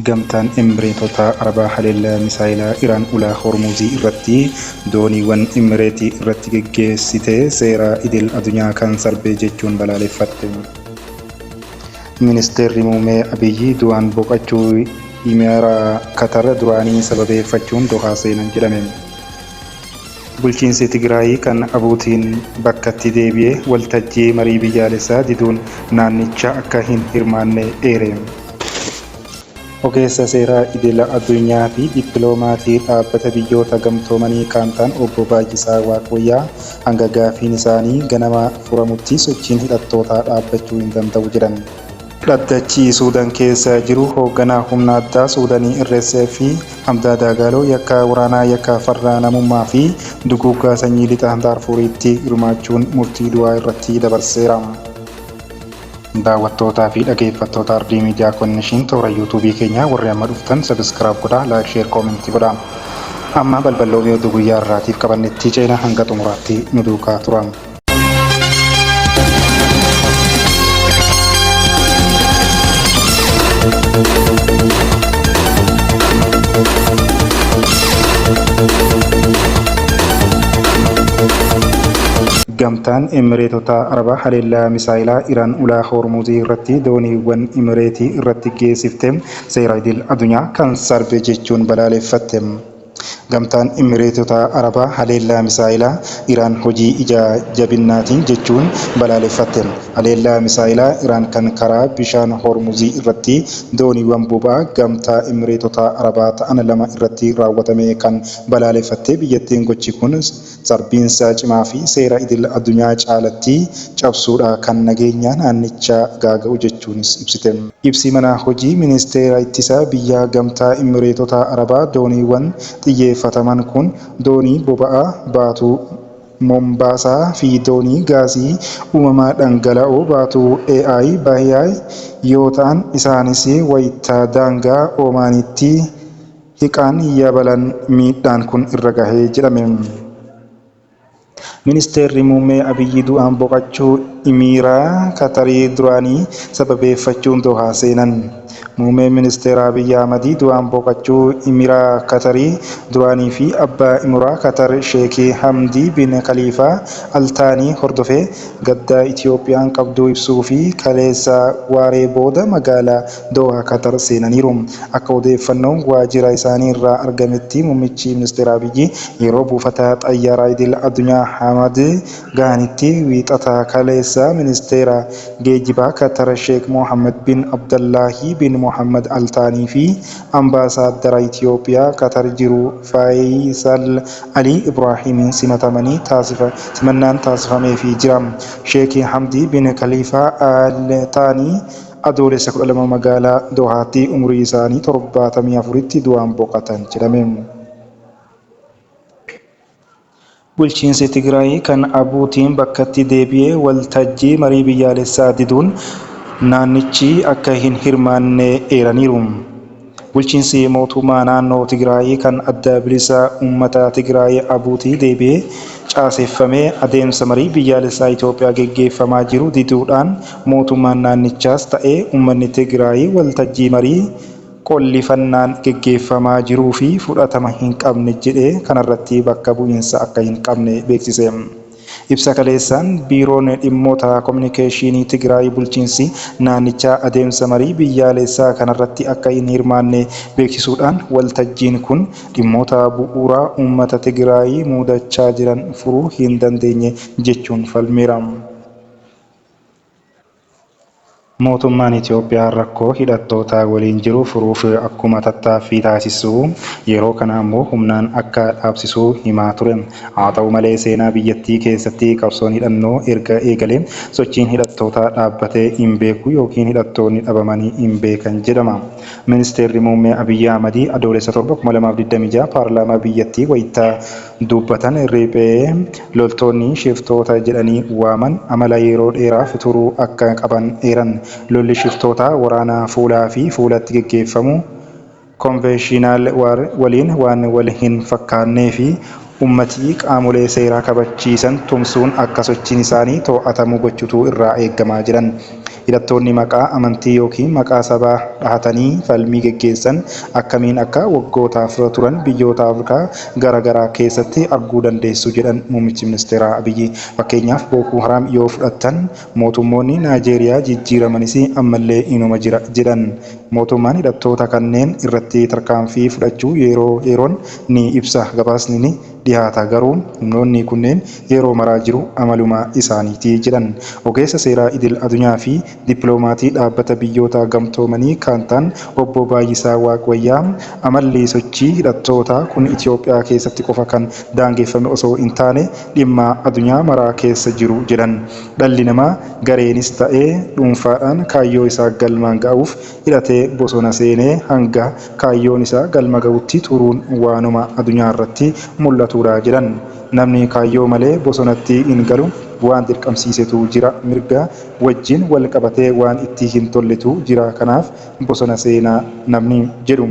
Gamtaan Imireetota Arabaa haleellaa misaayilaa Iraan ulaa Hormuuzii irratti dooniiwwan Imireetii irratti geggeessite seera idil addunyaa kan sarbe jechuun balaaleffatte. Ministeerri muummee Abiyyi du'aan boqachuu Imiraa Qatar duraanii sababeeffachuun Dohaa seenan jedhame. Bulchiinsi Tigraay kan Abuutiin bakkatti deebi'ee waltajjii marii biyyaalessaa diduun naannicha akka hin hirmaanne eere. Ogeessa seeraa idila addunyaa fi dippiloomatii dhaabbata biyyoota gamtoomanii kan ta'an obbo Baay'isaa Waaqoyyaa hanga gaaffiin isaanii ganama furamutti sochiin hidhattootaa dhaabbachuu hin danda'u jedhan. Dhaddachi Suudaan keessa jiru hoogganaa humna addaa Suudaanii RSF Hamdaa Dagaaloo yakka waraanaa yakka farra namummaa fi duguuggaa sanyii lixa Daarfuriitti hirmaachuun murtii du'aa irratti dabarseera. Daawwattootaa fi dhaggeeffattoota Ardii Miidiyaa Konnekshin toora yuutuubii keenyaa warri amma dhuftan sabiskiraayib godhaa, laayik, sheer, koomentii godhaa. Amma balballoomii oduu guyyaa irraatiif qabannetti ceena hanga xumuraatti nu duukaa turan. Gamtaan Imireetota Arabaa haleellaa misaayilaa Iraan ulaa Hormuuzii irratti dooniiwwan Imireetii irratti geessifte seera idil addunyaa kan sarbe jechuun balaaleffatte. Gamtaan Imireetota Arabaa haleellaa misaayilaa Iraan hojii ija jabinnaatiin jechuun balaaleffatte. Haleellaa misaayilaa Iraan kan karaa bishaan Hormuuzii irratti dooniiwwan boba'aa gamtaa Imireetota Arabaa ta'an lama irratti raawwatame kan balaaleffatte biyyattiin gochi kun sarbiinsa cimaa fi seera idil addunyaa caalatti cabsuudha kan nageenya naannichaa gaaga'u jechuunis ibsite. Ibsi mana hojii ministeera ittisaa biyya gamtaa Imireetota Arabaa dooniiwwan xiyyeeffataman kun doonii boba'aa baatu Mombaasaa fi doonii gaazii uumamaa dhangala'oo baatu AI Bahiyaa yoo ta'an isaanis wayitaa daangaa Oomaanitti hiqaan yabalan miidhaan kun irra gahee jedhame. Ministeerri muummee Abiyyi du'aan boqachuu Imiraa Qatarii duraanii sababeeffachuun Dohaa seenan. Muummeen ministeera Abiyyi Ahmad du'aan boqachuu Imiraa Qatarii duraanii fi abbaa Imiraa Qatar Sheekii Hamdii bin Khaliifaa Altaanii hordofee gaddaa Itiyoophiyaan qabdu ibsuu fi kaleessa waaree booda magaalaa Dohaa Qatar seenaniiru. Akka odeeffannoon waajjira isaanii irraa argametti muummichi ministeera Abiyyi yeroo buufata xayyaaraa idil addunyaa Hamad gaanitti wiixata kaleessa ministeera geejjibaa Qatar Sheek Mohammed bin Abdullahi bin Mohammed Altaanii fi ambaasaadara Itiyoophiyaa Qatar jiru Faayisal Ali Ibraahiimiin simannaan taasifameefii jira. Sheek Hamdii bin Khaliifaa Altaanii adoolessa 12 magaalaa Dohaatti umurii isaanii 74tti du'aan boqotan jedhame. Bulchiinsi Tigraay kan Abuutiin bakkatti deebi'ee waltajjii marii biyyaalessaa diduun naannichi akka hin hirmaanne eeraniiru. Bulchiinsi mootummaa naannoo Tigraay kan adda bilisa uummata Tigraay Abuutii deebi'ee caaseffamee adeemsa marii biyyaalessaa Itoophiyaa geggeeffamaa jiru diduudhaan mootummaan naannichaas ta'ee uummanni Tigraay waltajjii marii qollifannaan geggeeffamaa jiruu fi fudhatama hin qabne jedhee kanarratti bakka bu'iinsa akka hin qabne beeksise. Ibsa kaleessaan biiroon dhimmoota kominikeeshinii Tigraay bulchiinsi naannichaa adeemsa marii biyyaalessaa kanarratti akka hin hirmaanne beeksisuudhaan waltajjiin kun dhimmoota bu'uuraa uummata Tigraay mudachaa jiran furuu hin dandeenye jechuun falmeera. Mootummaan Itoophiyaa rakkoo hidhattoota waliin jiru furuuf akkuma tattaaffii taasisu yeroo kana ammoo humnaan akka dhaabsisu himaa ture. Haa ta'u malee seenaa biyyattii keessatti qabsoon hidhannoo erga eegalee sochiin hidhattoota dhaabbatee hin beeku yookiin hidhattoonni dhabamanii hin beekan jedhama. Ministeerri muummee Abiyyi Ahmad adoolessa 2026 paarlaamaa biyyattii wayitaa dubbatan riphee loltoonni shiftoota jedhanii waaman amala yeroo dheeraaf turuu akka qaban eeran. Lolli shiftoota waraanaa fuulaa fi fuulatti geggeeffamu konveeshinaal waliin waan wal hin fakkaannee fi ummatii qaamolee seeraa kabachiisan tumsuun akka sochiin isaanii to'atamu gochuutu irraa eegamaa jiran. hidhattoonni maqaa amantii yookiin maqaa sabaa dhahatanii falmii geggeessan akkamiin akka waggootaaf turan biyyoota Afrikaa garaagaraa keessatti arguu dandeessu jedhan muummichi ministeeraa Abiyyi. Fakkeenyaaf Booko Haram yoo fudhattan mootummoonni Naajeeriyaa jijjiiramanis ammallee inuma jira jedhan. Mootummaan hidhattoota kanneen irratti tarkaanfii fudhachuu yeroon ni ibsa gabaasni ni dhiyaata garuu humnoonni kunneen yeroo maraa jiru amaluma isaaniiti jedhan. Ogeessa seeraa idil addunyaa fi dippiloomatii dhaabbata biyyoota gamtoomanii kan ta'an obbo Baay'isaa Waaqayyaa amalli sochii hidhattootaa kun Itoophiyaa keessatti qofa kan daangeffame osoo hin taane dhimma addunyaa maraa keessa jiru jedhan. Dhalli namaa gareenis ta'ee dhuunfaadhaan kaayyoo isaa galmaan ga'uuf hidhatee bosona seenee hanga kaayyoon isaa galma ga'utti turuun waanuma addunyaa irratti mul'atudha jedhan. Namni kaayyoo malee bosonatti hin galu waan dirqamsiisetu jira. Mirga wajjin wal qabatee waan itti hin tolletu jira. Kanaaf bosona seenaa namni jedhu.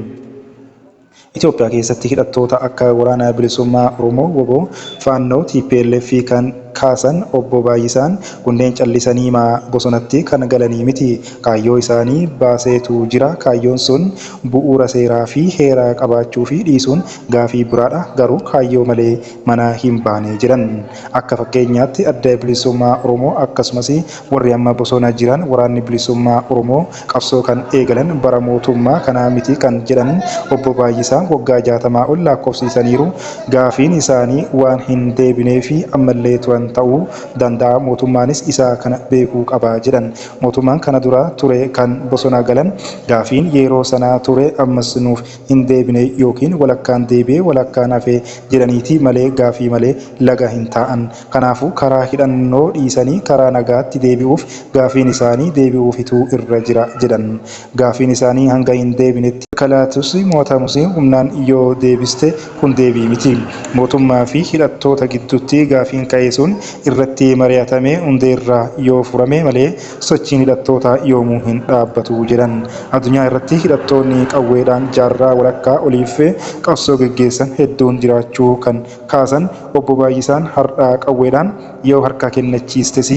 Itoophiyaa keessatti hidhattoota akka waraana bilisummaa Oromoo WBO Faannoo TPLF kan kaasan obbo Baay'isaan kunneen callisanii bosonatti kan galanii miti. Kaayyoo isaanii baaseetu jira. Kaayyoon sun bu'uura seeraa fi heeraa qabaachuu fi dhiisuun gaafii biraadha. Garuu kaayyoo malee mana hin baane jedhan. Akka fakkeenyaatti adda bilisummaa Oromoo akkasumas warri amma bosona jiran waraanni bilisummaa Oromoo qabsoo kan eegalan bara mootummaa kanaa miti kan jedhan obbo Baay'isaan waggaa 60 ol lakkoofsisaniiru. Gaafiin isaanii waan hin deebinee fi ammallee turan ta'uu danda'a. Mootummaanis isaa kana beekuu qaba jedhan. Mootummaan kana dura ture kan bosona galan gaafiin yeroo sanaa ture ammas nuuf hin deebine yookiin walakkaan deebi'ee walakkaan hafee jedhaniiti malee gaafii malee laga hin taa'an. Kanaafuu karaa hidhannoo dhiisanii karaa nagaatti deebi'uuf gaafiin isaanii deebi'uufitu irra jira jedhan. Gaafiin isaanii hanga hin deebinetti kalaatus mootamus humnaan yoo deebiste kun deebii miti. Mootummaa fi hidhattoota gidduutti gaafiin ka'ee sun irratti mari'atamee hundeerraa yoo furame malee sochiin hidhattoota yoomuu hin dhaabbatu jedhan. Addunyaa irratti hidhattoonni qawweedhaan jaarraa walakkaa oliif qabsoo geggeessan hedduun jiraachuu kan kaasan obbo Baay'isaan har'aa qawweedhaan yoo harka kennachiistes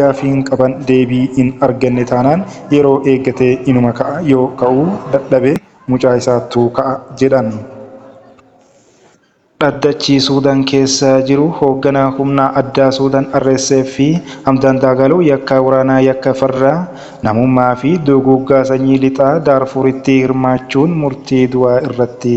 gaafiin qaban deebii hin arganne taanaan yeroo eeggatee inuma ka'a yoo ka'uu dadhabe mucaa isaattuu ka'a jedhan. Dhaddachi Suudaan keessa jiru hoogganaa humna addaa Suudaan RSF fi Hamdaan Daagaloo yakka waraanaa yakka farra namummaa fi duguuggaa sanyii lixaa Daarfuritti hirmaachuun murtii du'aa irratti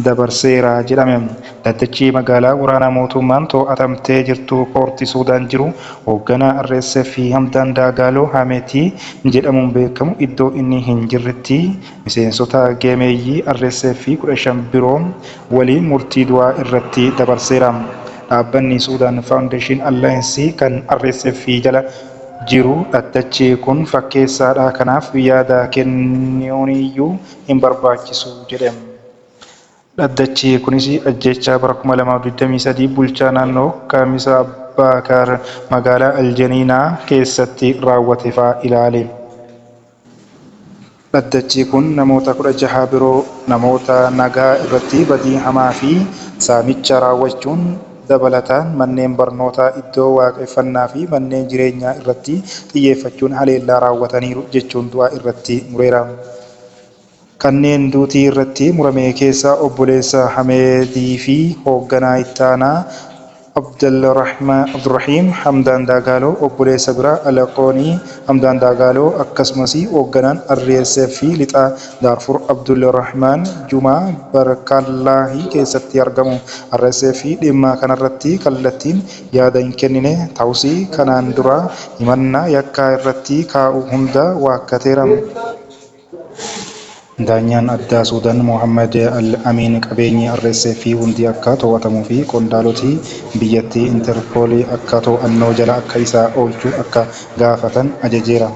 dabarseera jedhame. Dhaddachi magaalaa waraanaa mootummaan to'atamtee jirtu poortii Suudaan jiru hoogganaa RSF fi Hamdaan Daagaloo Hameetii jedhamuun beekamu iddoo inni hin jirretti miseensota gameeyyii RSF 15 biroon waliin murtii du'aa irratti dabarseera. Dhaabbanni Suudaan Foundation Alliance kan RSF jala jiru dhaddachi kun fakkeessaadha. Kanaaf yaada kennuuniyyuu hin barbaachisu jedhame. Dhaddachi kunis ajjechaa bara 2023 bulchaa naannoo Kaamisa Abbaakar magaalaa Aljaniinaa keessatti raawwate fa'aa ilaale. Dhaddachi kun namoota 16 biroo namoota nagaa irratti badii hamaa fi saamicha raawwachuun dabalataan manneen barnootaa iddoo waaqeffannaa fi manneen jireenyaa irratti xiyyeeffachuun haleellaa raawwataniiru jechuun du'aa irratti mureera. Kanneen duutii irratti murame keessaa obboleessa Hameedii fi hoogganaa ittaanaa Abdurrahiim Hamdaan Daagaloo obboleessa biraa Alaqoonii Hamdaan Daagaloo akkasumas hoogganaan RSF lixaa Daarfur Abdulrahmaan Jumaa Barkallaahi keessatti argamu. RSF dhimma kanarratti kallattiin yaada hin kennine ta'us kanaan dura himannaa yakkaa irratti kaa'u hunda waakkateera. Daanyaan addaa Suudaan Mohammad Al-Amiin qabeenyi RSF hundi akka to'atamuu fi qondaaloti biyyattii Interpoolii akka to'annoo jala akka isaa oolchu akka gaafatan ajajeera.